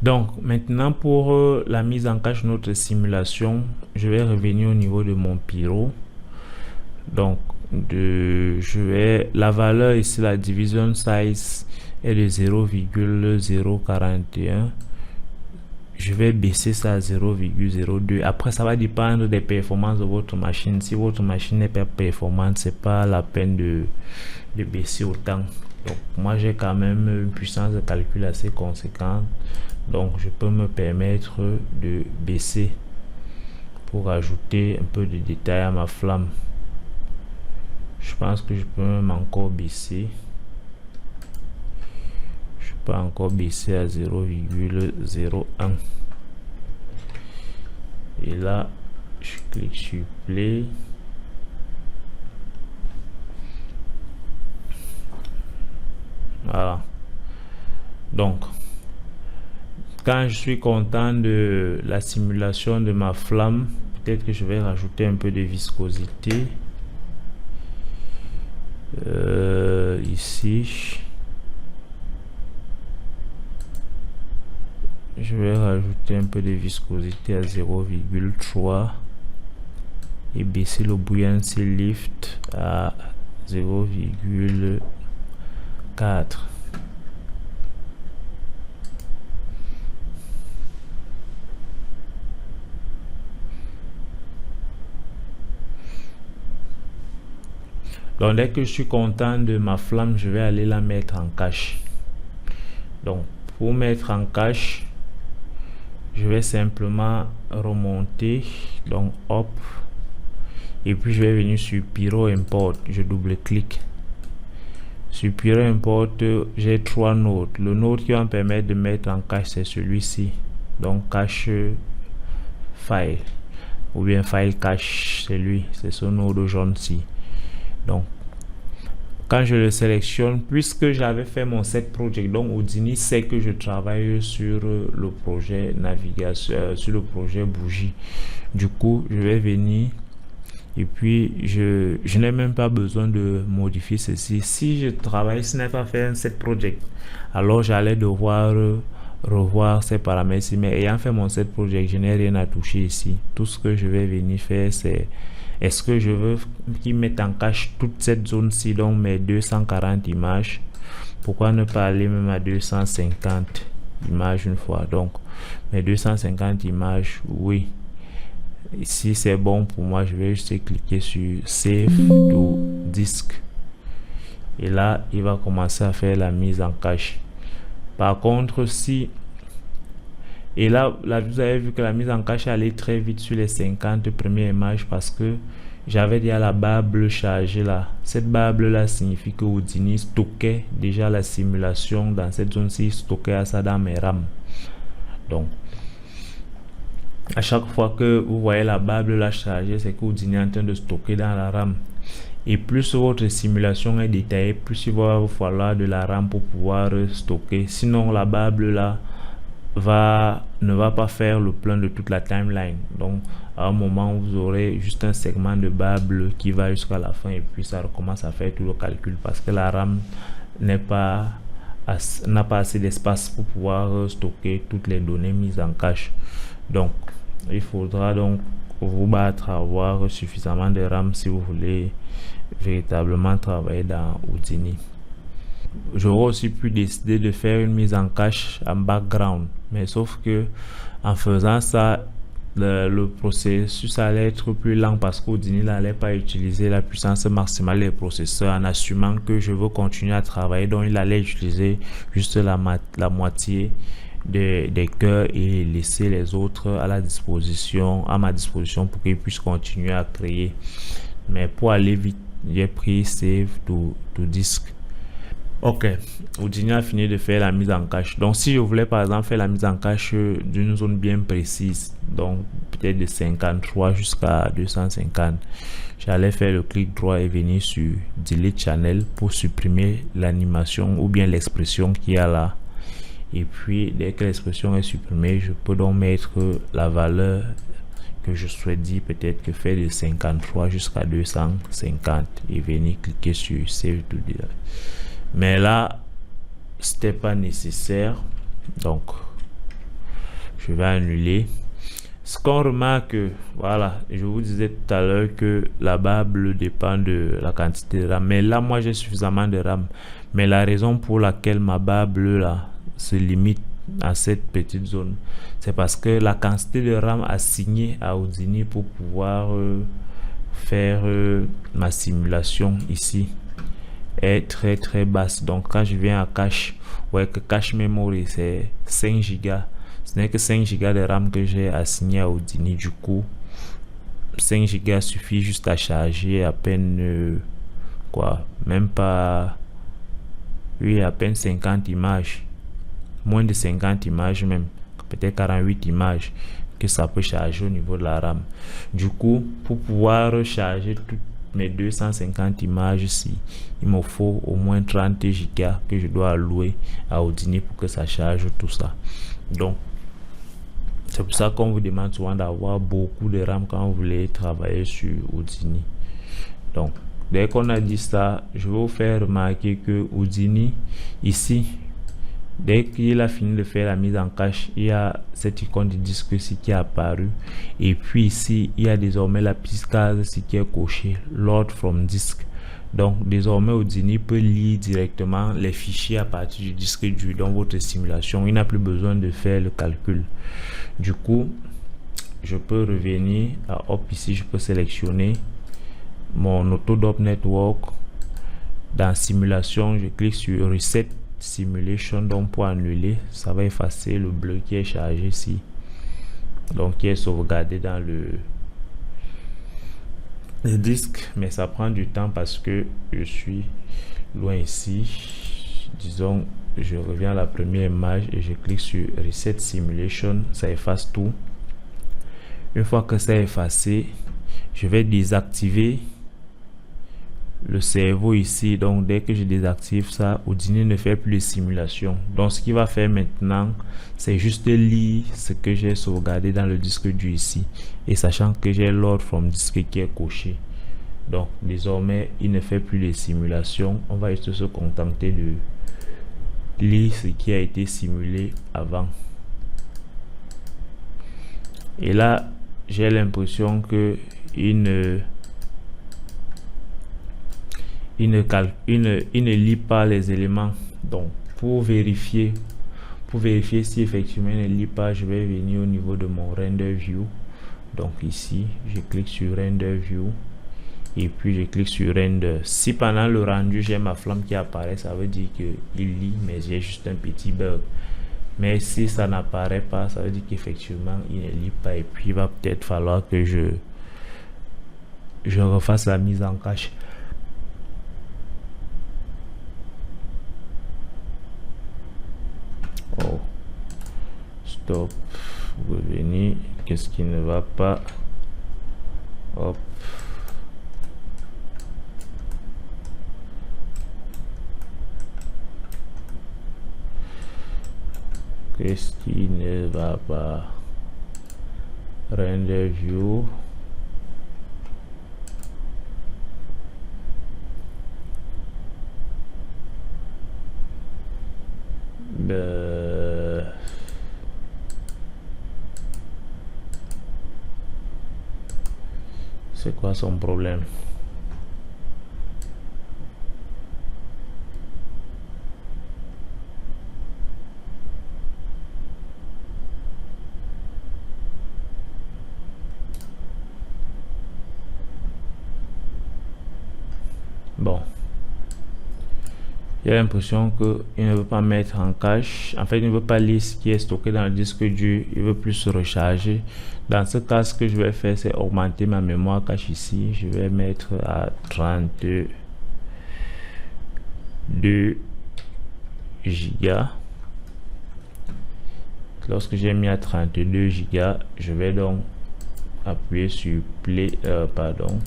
Donc maintenant pour la mise en cache de notre simulation, je vais revenir au niveau de mon pyro. Donc la valeur ici, la division size est de 0,041. Je vais baisser ça à 0,02. Après, ça va dépendre des performances de votre machine. Si votre machine n'est pas performante, c'est pas la peine de baisser autant. Donc moi j'ai quand même une puissance de calcul assez conséquente, donc je peux me permettre de baisser pour ajouter un peu de détail à ma flamme. Je pense que je peux même encore baisser. Je peux encore baisser à 0,01. Et là, je clique sur play. Voilà. Donc, quand je suis content de la simulation de ma flamme, peut-être que je vais rajouter un peu de viscosité. Ici, je vais rajouter un peu de viscosité à 0,3 et baisser le buoyancy lift à 0,4. Donc dès que je suis content de ma flamme, je vais aller la mettre en cache. Donc pour mettre en cache, je vais simplement remonter, donc hop, et puis je vais venir sur Pyro Import, je double-clique. Sur Pyro Import, j'ai 3 nodes. Le node qui va me permettre de mettre en cache, c'est celui-ci, donc cache file, ou bien file cache, c'est ce node jaune-ci. Donc quand je le sélectionne, puisque j'avais fait mon set project, donc Houdini sait que je travaille sur le projet navigation, sur le projet bougie. Du coup, je vais venir et puis je n'ai même pas besoin de modifier ceci. Si je travaille, ce n'est pas fait un set project, alors j'allais devoir revoir ces paramètres. Mais ayant fait mon set project, je n'ai rien à toucher ici. Tout ce que je vais venir faire, c'est est-ce que je veux qu'ils mettent en cache toute cette zone-ci, donc mes 240 images? Pourquoi ne pas aller même à 250 images une fois? Donc, mes 250 images, oui. Ici, c'est bon pour moi. Je vais juste cliquer sur Save to Disk. Et là, il va commencer à faire la mise en cache. Par contre, si... Et là, vous avez vu que la mise en cache allait très vite sur les 50 premières images parce que j'avais déjà la barre bleue chargée là. Cette barre bleue là signifie que Houdini stockait déjà la simulation dans cette zone-ci, stockait ça dans mes RAM. Donc, à chaque fois que vous voyez la barre bleue là chargée, c'est que Houdini est en train de stocker dans la RAM. Et plus votre simulation est détaillée, plus il va vous falloir de la RAM pour pouvoir stocker. Sinon, la barre bleue là ne va pas faire le plein de toute la timeline. Donc à un moment vous aurez juste un segment de barre bleue qui va jusqu'à la fin et puis ça recommence à faire tout le calcul parce que la RAM n'a pas assez d'espace pour pouvoir stocker toutes les données mises en cache. Donc il faudra donc vous battre à avoir suffisamment de RAM si vous voulez véritablement travailler dans Houdini. J'aurais aussi pu décider de faire une mise en cache en background, mais sauf que en faisant ça, le processus allait être plus lent parce qu'Houdini n'allait pas utiliser la puissance maximale des processeurs en assumant que je veux continuer à travailler. Donc il allait utiliser juste la moitié des cœurs et laisser les autres à ma disposition pour qu'ils puissent continuer à créer. Mais pour aller vite, j'ai pris Save to Disk. Ok, Houdini a fini de faire la mise en cache. Donc si je voulais par exemple faire la mise en cache d'une zone bien précise, donc peut-être de 53 jusqu'à 250, j'allais faire le clic droit et venir sur Delete Channel pour supprimer l'animation ou bien l'expression qu'il y a là. Et puis dès que l'expression est supprimée, je peux donc mettre la valeur que je souhaite dire, peut-être que faire de 53 jusqu'à 250 et venir cliquer sur Save to Delete. Mais là, c'était pas nécessaire. Donc, je vais annuler. Ce qu'on remarque, voilà, je vous disais tout à l'heure que la barre bleue dépend de la quantité de RAM. Mais là, moi, j'ai suffisamment de RAM. Mais la raison pour laquelle ma barre bleue là se limite à cette petite zone, c'est parce que la quantité de RAM assignée à Houdini pour pouvoir faire ma simulation ici est très basse. Donc quand je viens à cache, ouais, que cache memory c'est 5 Go. Ce n'est que 5 Go de RAM que j'ai assigné à Houdini. Du coup 5 Go suffit juste à charger à peine quoi, même pas, oui, à peine 50 images, moins de 50 images même, peut-être 48 images que ça peut charger au niveau de la RAM. Du coup, pour pouvoir recharger toutes mes 250 images ici, il me faut au moins 30 Go que je dois allouer à Houdini pour que ça charge tout ça. Donc c'est pour ça qu'on vous demande souvent d'avoir beaucoup de RAM quand vous voulez travailler sur Houdini. Donc dès qu'on a dit ça, je vais vous faire remarquer que Houdini ici, dès qu'il a fini de faire la mise en cache, il y a cette icône de disque ici qui est apparue. Et puis ici, il y a désormais la petite case ici qui est cochée, Load from Disk. Donc désormais, Houdini peut lire directement les fichiers à partir du disque dur dans votre simulation. Il n'a plus besoin de faire le calcul. Du coup, je peux revenir à Hop ici, je peux sélectionner mon Autodoc Network. Dans simulation, je clique sur Reset Simulation, donc pour annuler, ça va effacer le bleu qui est chargé ici, donc qui est sauvegardé dans le disque, mais ça prend du temps parce que je suis loin ici. Disons, je reviens à la première image et je clique sur Reset Simulation, ça efface tout. Une fois que c'est effacé, je vais désactiver le cerveau ici. Donc dès que je désactive ça, Houdini ne fait plus de simulation. Donc ce qu'il va faire maintenant, c'est juste lire ce que j'ai sauvegardé dans le disque dur ici, et sachant que j'ai Load from Disk qui est coché, donc désormais il ne fait plus de simulation. On va juste se contenter de lire ce qui a été simulé avant. Et là j'ai l'impression que il ne lit pas les éléments. Donc pour vérifier si effectivement il ne lit pas, je vais venir au niveau de mon render view. Donc ici je clique sur render view et puis je clique sur render. Si pendant le rendu j'ai ma flamme qui apparaît, ça veut dire que il lit, mais j'ai juste un petit bug. Mais si ça n'apparaît pas, ça veut dire qu'effectivement il ne lit pas, et puis il va peut-être falloir que je refasse la mise en cache. Oh, stop, revenir, qu'est-ce qui ne va pas? Hop, qu'est-ce qui ne va pas? Render view, c'est quoi son problème? Bon, j'ai l'impression que il ne veut pas mettre en cache. En fait, il ne veut pas lire ce qui est stocké dans le disque dur. Il veut plus se recharger. Dans ce cas, ce que je vais faire, c'est augmenter ma mémoire cache ici. Je vais mettre à 32 gigas. Lorsque j'ai mis à 32 gigas, je vais donc appuyer sur play, pardon.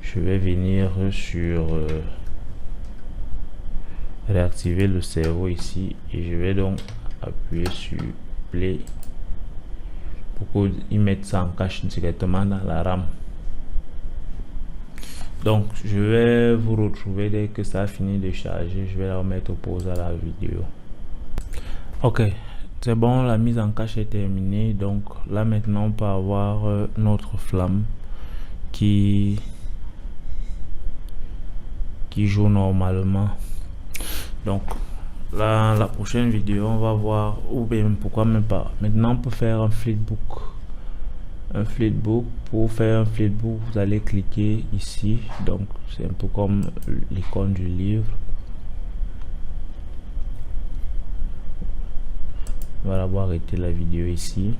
Je vais venir sur réactiver le cerveau ici, et je vais donc appuyer sur play pour qu'il mette ça en cache directement dans la RAM. Donc je vais vous retrouver dès que ça a fini de charger. Je vais la remettre au pause à la vidéo. Ok, C'est bon, la mise en cache est terminée. Donc là maintenant on peut avoir notre flamme qui joue normalement. Donc là, la prochaine vidéo on va voir, ou bien pourquoi même pas, maintenant on peut faire un flipbook. Pour faire un flipbook, vous allez cliquer ici. Donc c'est un peu comme l'icône du livre. On va d'abord arrêter la vidéo ici.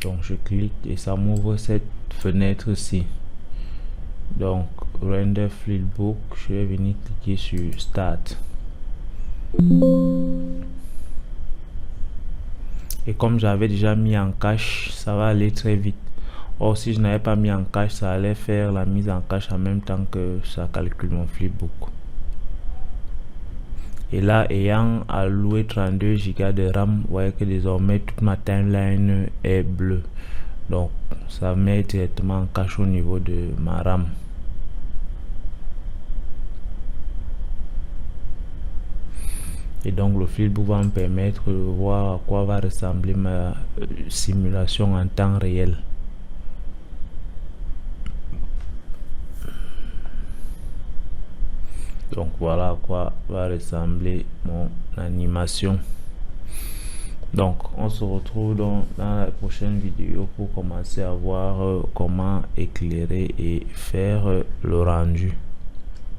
Donc je clique et ça m'ouvre cette fenêtre ci. Donc render flipbook, je vais venir cliquer sur start. Et comme j'avais déjà mis en cache, ça va aller très vite. Or si je n'avais pas mis en cache, ça allait faire la mise en cache en même temps que ça calcule mon flipbook. Et là, ayant alloué 32 Go de RAM, vous voyez que désormais toute ma timeline est bleue. Donc ça met directement en cache au niveau de ma RAM. Et donc le flipbook va me permettre de voir à quoi va ressembler ma simulation en temps réel. Donc voilà à quoi va ressembler mon animation. Donc on se retrouve dans la prochaine vidéo pour commencer à voir comment éclairer et faire le rendu.